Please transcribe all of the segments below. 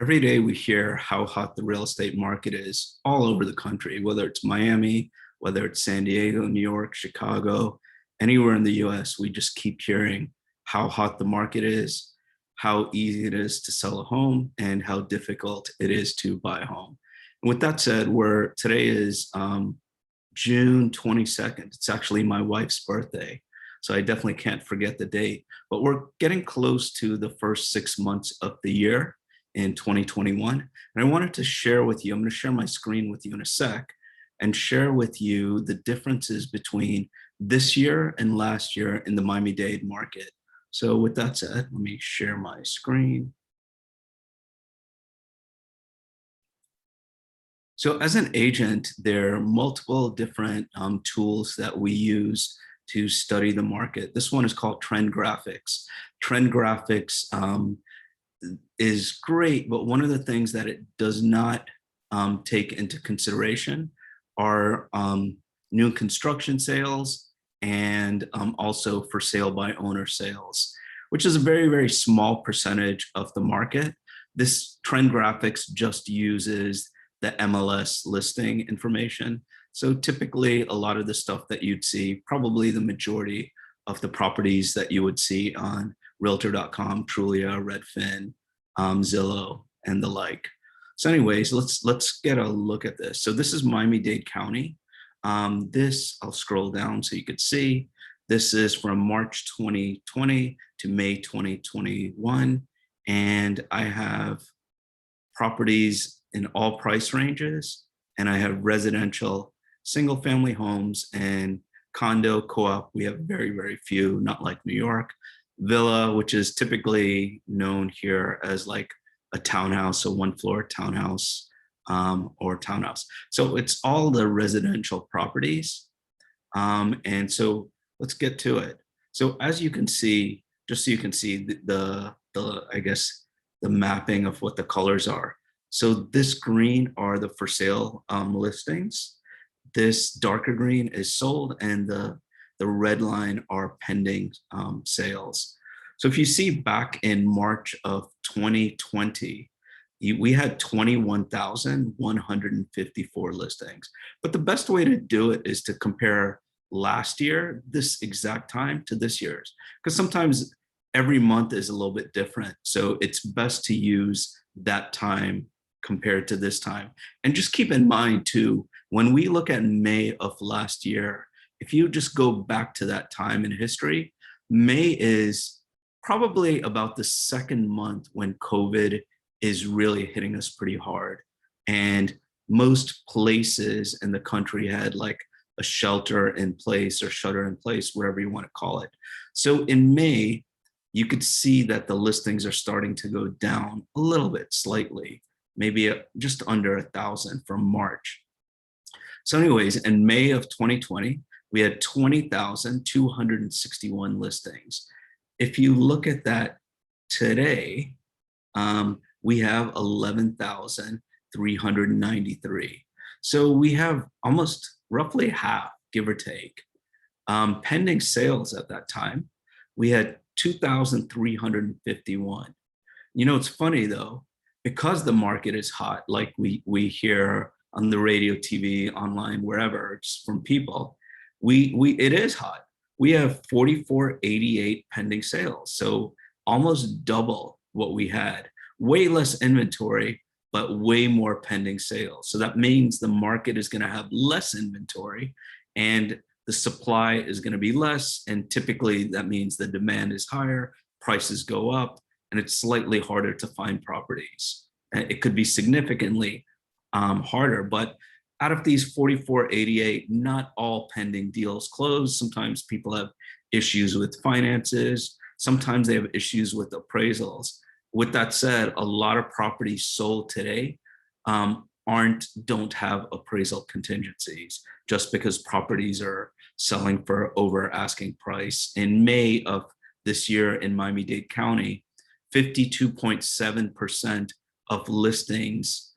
Every day we hear how hot the real estate market is all over the country, whether it's Miami, whether it's San Diego, New York, Chicago, anywhere in the US, we just keep hearing how hot the market is, how easy it is to sell a home, and how difficult it is to buy a home. And with that said, today is June 22nd. It's actually my wife's birthday. So I definitely can't forget the date, but we're getting close to the first 6 months of the year in 2021. And I wanted to share with you, I'm going to share my screen with you in a sec and share with you the differences between this year and last year in the Miami-Dade market. So with that said, let me share my screen. So as an agent, there are multiple different tools that we use to study the market. This one is called Trend Graphics. Trend Graphics is great, but one of the things that it does not take into consideration are new construction sales and also for sale by owner sales, which is a very, very small percentage of the market. This Trend Graphics just uses the MLS listing information. So typically a lot of the stuff that you'd see, probably the majority of the properties that you would see on Realtor.com, Trulia, Redfin, Zillow, and the like. So anyways, let's get a look at this. So this is Miami-Dade County. I'll scroll down so you could see. This is from March 2020 to May 2021. And I have properties in all price ranges, and I have residential single family homes and condo co-op. We have very, very few, not like New York. Villa, which is typically known here as like a townhouse, a one floor townhouse or townhouse. So it's all the residential properties. And so let's get to it. So as you can see, just so you can see the I guess, the mapping of what the colors are. So this green are the for sale listings. This darker green is sold, and the red line are pending sales. So if you see back in March of 2020, we had 21,154 listings. But the best way to do it is to compare last year, this exact time, to this year's, because sometimes every month is a little bit different. So it's best to use that time compared to this time. And just keep in mind too, when we look at May of last year, if you just go back to that time in history, May is probably about the second month when COVID is really hitting us pretty hard. And most places in the country had like a shelter in place or shutter in place, wherever you want to call it. So in May, you could see that the listings are starting to go down a little bit, slightly, maybe just under 1,000 from March. So anyways, in May of 2020, we had 20,261 listings. If you look at that today, we have 11,393. So we have almost roughly half, give or take. Pending sales at that time, we had 2,351. You know, it's funny though, because the market is hot, like we hear on the radio, TV, online, wherever, just from people, it is hot. We have 4,488 pending sales, so almost double what we had. Way less inventory, but way more pending sales. So that means the market is going to have less inventory, and the supply is going to be less. And typically that means the demand is higher, prices go up, and it's slightly harder to find properties. It could be significantly harder, but out of these 4,488, not all pending deals close. Sometimes people have issues with finances. Sometimes they have issues with appraisals. With that said, a lot of properties sold today don't have appraisal contingencies just because properties are selling for over asking price. In May of this year in Miami-Dade County, 52.7% of listings,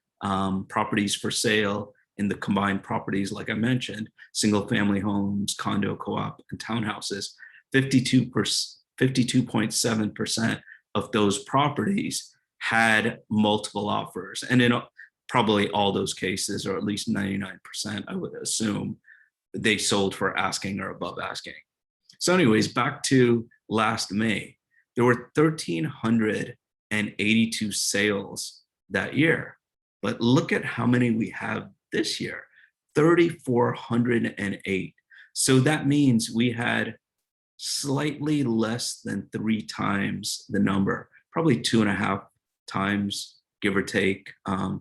properties for sale in the combined properties, like I mentioned, single family homes, condo co-op, and townhouses, 52.7% of those properties had multiple offers. And in probably all those cases, or at least 99%, I would assume, they sold for asking or above asking. So anyways, back to last May, there were 1,382 sales that year. But look at how many we have this year, 3,408. So that means we had slightly less than 3 times the number, probably 2.5 times, give or take. I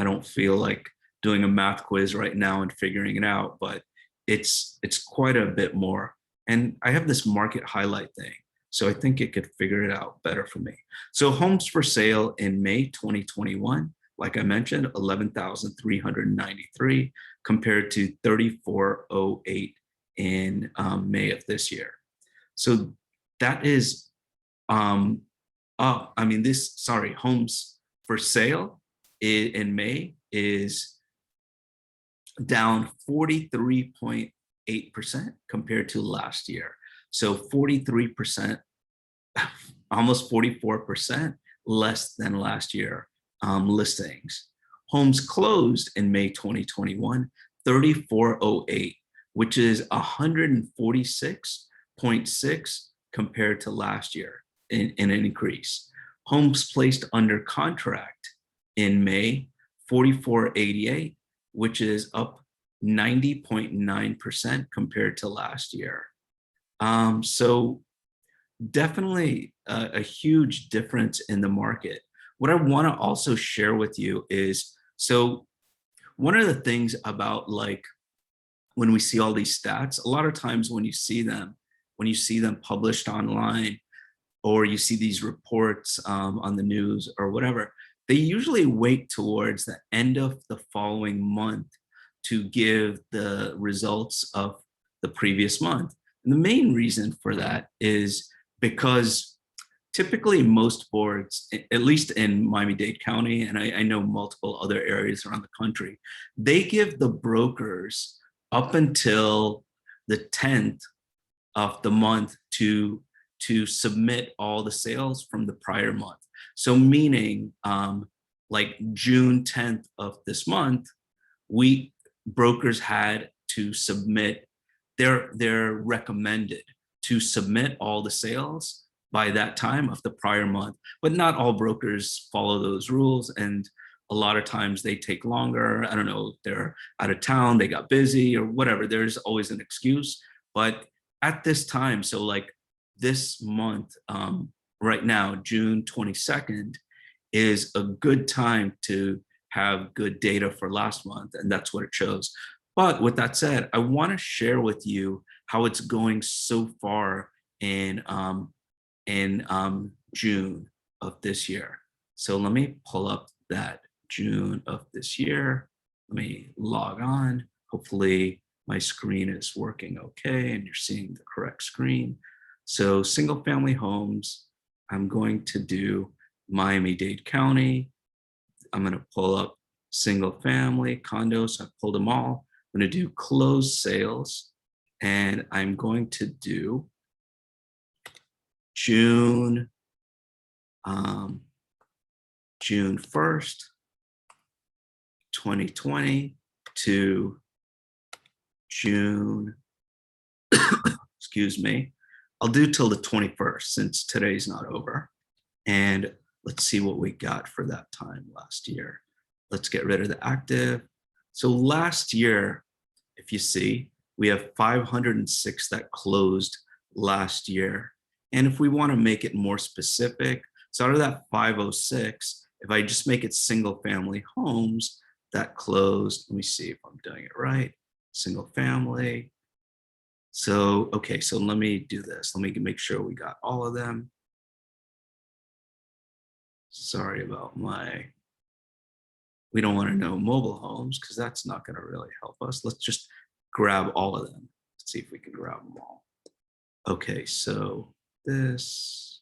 don't feel like doing a math quiz right now and figuring it out, but it's quite a bit more. And I have this market highlight thing, so I think it could figure it out better for me. So homes for sale in May 2021, like I mentioned, 11,393 compared to 3,408 in May of this year. So that is up. I mean, homes for sale in May is down 43.8% compared to last year. So 43%, almost 44% less than last year listings. Homes closed in May 2021, 3,408, which is 146.6 compared to last year in an increase. Homes placed under contract in May, 4,488, which is up 90.9% compared to last year. So definitely a huge difference in the market. What I want to also share with you is, so one of the things about, like, when we see all these stats, a lot of times when you see them published online, or you see these reports on the news or whatever, they usually wait towards the end of the following month to give the results of the previous month. And the main reason for that is because typically most boards, at least in Miami-Dade County, and I know multiple other areas around the country, they give the brokers up until the 10th of the month to submit all the sales from the prior month. So meaning like June 10th of this month, brokers had to submit, they're recommended to submit all the sales by that time of the prior month. But not all brokers follow those rules, and a lot of times they take longer. I don't know, they're out of town, they got busy or whatever. There's always an excuse. But at this time, so like this month, right now, June 22nd, is a good time to have good data for last month, and that's what it shows. But with that said, I want to share with you how it's going so far in June of this year. So let me pull up that June of this year. Let me log on. Hopefully my screen is working okay and you're seeing the correct screen. So single family homes, I'm going to do Miami-Dade County. I'm going to pull up single family condos. I pulled them all. I'm going to do closed sales, and I'm going to do June 1st, 2020 to June, excuse me, I'll do till the 21st since today's not over. And let's see what we got for that time last year. Let's get rid of the active. So last year, if you see, we have 506 that closed last year. And if we want to make it more specific, so out of that 506, if I just make it single family homes that closed, let me see if I'm doing it right, single family. So, okay, so let me do this. Let me make sure we got all of them. Sorry about we don't want to know mobile homes because that's not going to really help us. Let's just grab all of them. Let's see if we can grab them all. Okay, so this,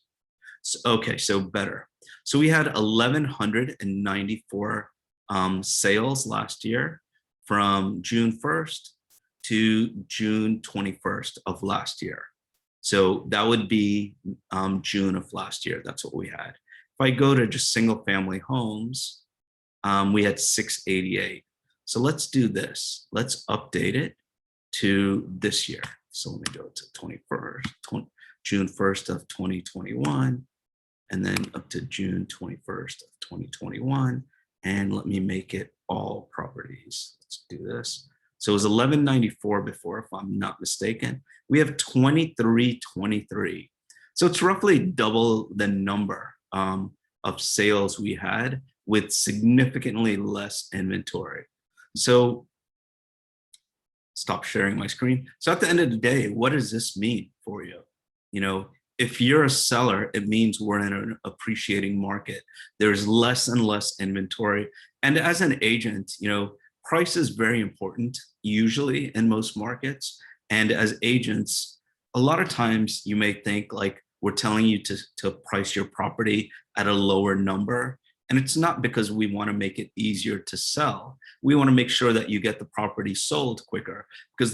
okay, so better. So we had 1,194 sales last year from June 1st to June 21st of last year. So that would be June of last year. That's what we had. If I go to just single family homes, we had 688. So let's do this. Let's update it to this year. So let me go to 21st, June 1st of 2021, and then up to June 21st of 2021. And let me make it all properties. Let's do this. So it was 1194 before, if I'm not mistaken. We have 2323. So it's roughly double the number of sales we had with significantly less inventory. So stop sharing my screen. So at the end of the day, what does this mean for you? You know, if you're a seller, it means we're in an appreciating market. There's less and less inventory. And as an agent, you know, price is very important, usually in most markets. And as agents, a lot of times you may think like we're telling you to price your property at a lower number. And it's not because we want to make it easier to sell. We want to make sure that you get the property sold quicker. Because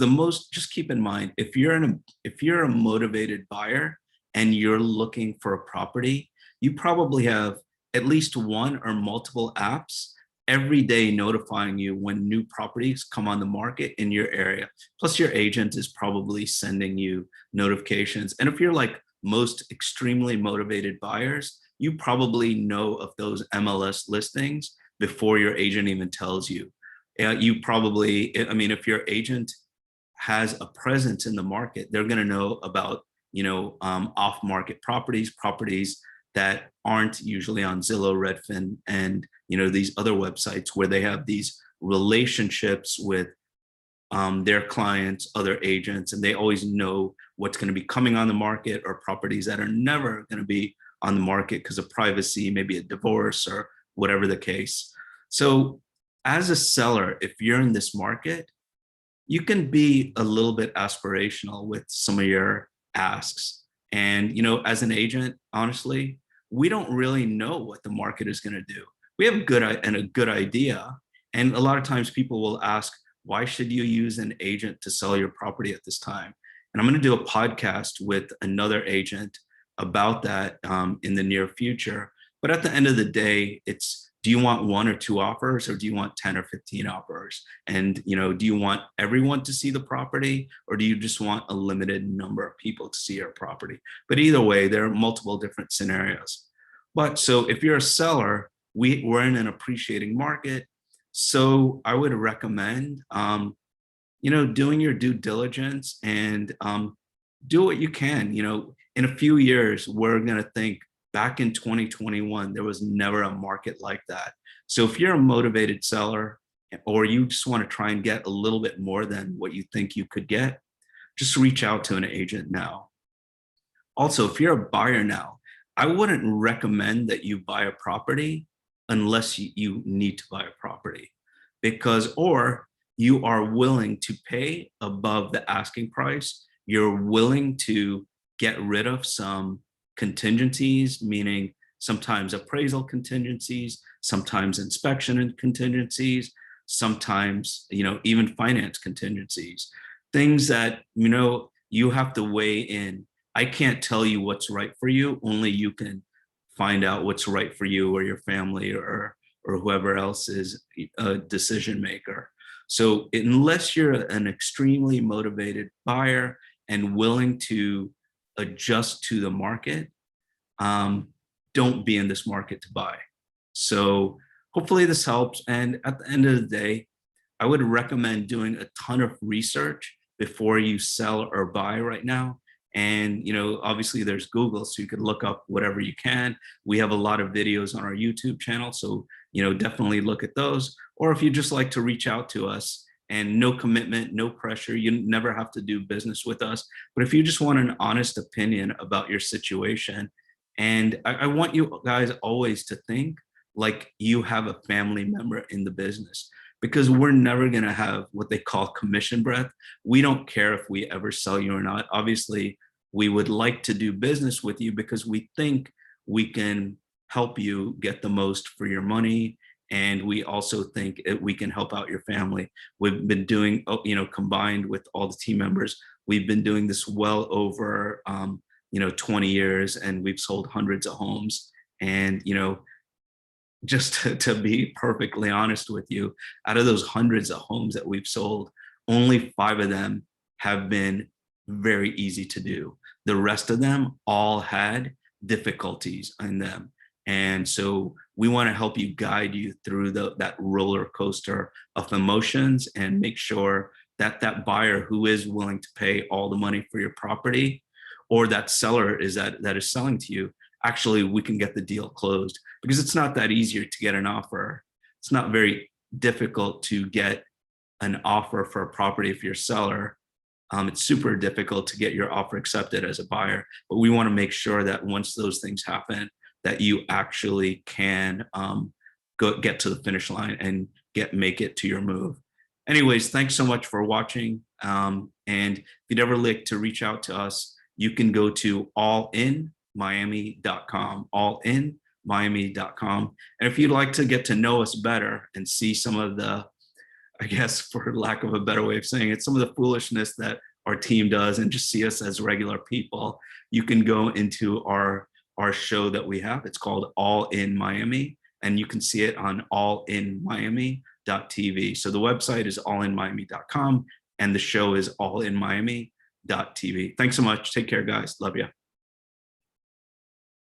just keep in mind, if you're a motivated buyer and you're looking for a property, you probably have at least one or multiple apps every day notifying you when new properties come on the market in your area. Plus your agent is probably sending you notifications. And if you're like most extremely motivated buyers, you probably know of those MLS listings before your agent even tells you. You probably, I mean, if your agent has a presence in the market, they're going to know about, you know, off-market properties that aren't usually on Zillow, Redfin, and, you know, these other websites where they have these relationships with their clients, other agents, and they always know what's going to be coming on the market or properties that are never going to be on the market because of privacy, maybe a divorce or whatever the case. So as a seller, if you're in this market, you can be a little bit aspirational with some of your asks. And, you know, as an agent, honestly, we don't really know what the market is going to do. We have a good idea. And a lot of times people will ask, why should you use an agent to sell your property at this time? And I'm going to do a podcast with another agent about that in the near future. But at the end of the day, it's, do you want one or two offers, or do you want 10 or 15 offers? And, you know, do you want everyone to see the property, or do you just want a limited number of people to see your property? But either way, there are multiple different scenarios. But so if you're a seller, we're in an appreciating market. So I would recommend, you know, doing your due diligence and do what you can. You know, in a few years, we're going to think back in 2021, there was never a market like that. So if you're a motivated seller or you just want to try and get a little bit more than what you think you could get, just reach out to an agent now. Also, if you're a buyer now, I wouldn't recommend that you buy a property unless you need to buy a property, because, or you are willing to pay above the asking price. You're willing to get rid of some contingencies, meaning sometimes appraisal contingencies, sometimes inspection and contingencies, sometimes, you know, even finance contingencies, things that, you know, you have to weigh in. I can't tell you what's right for you. Only you can find out what's right for you or your family or whoever else is a decision maker. So unless you're an extremely motivated buyer and willing to adjust to the market, don't be in this market to buy. So hopefully this helps. And at the end of the day, I would recommend doing a ton of research before you sell or buy right now. And, you know, obviously there's Google, so you could look up whatever you can. We have a lot of videos on our YouTube channel, so, you know, definitely look at those. Or if you just like to reach out to us, and no commitment, no pressure, you never have to do business with us. But if you just want an honest opinion about your situation, and I want you guys always to think like you have a family member in the business, because we're never going to have what they call commission breath. We don't care if we ever sell you or not. Obviously, we would like to do business with you because we think we can help you get the most for your money. And we also think we can help out your family. We've been doing, you know, combined with all the team members, we've been doing this well over, you know, 20 years, and we've sold hundreds of homes. And, just to be perfectly honest with you, out of those hundreds of homes that we've sold, only 5 of them have been very easy to do. The rest of them all had difficulties in them. And so we want to help you guide you through that roller coaster of emotions and make sure that that buyer who is willing to pay all the money for your property, or that seller that is selling to you, actually we can get the deal closed, because it's not that easier to get an offer. It's not very difficult to get an offer for a property if you're a seller. It's super difficult to get your offer accepted as a buyer, but we want to make sure that once those things happen, that you actually can get to the finish line and make it to your move. Anyways, thanks so much for watching. And if you'd ever like to reach out to us, you can go to allinmiami.com, allinmiami.com. And if you'd like to get to know us better and see some of the, I guess, for lack of a better way of saying it, some of the foolishness that our team does and just see us as regular people, you can go into our show that we have. It's called All in Miami, and you can see it on allinmiami.tv. So the website is allinmiami.com and the show is allinmiami.tv. Thanks so much. Take care, guys. Love you.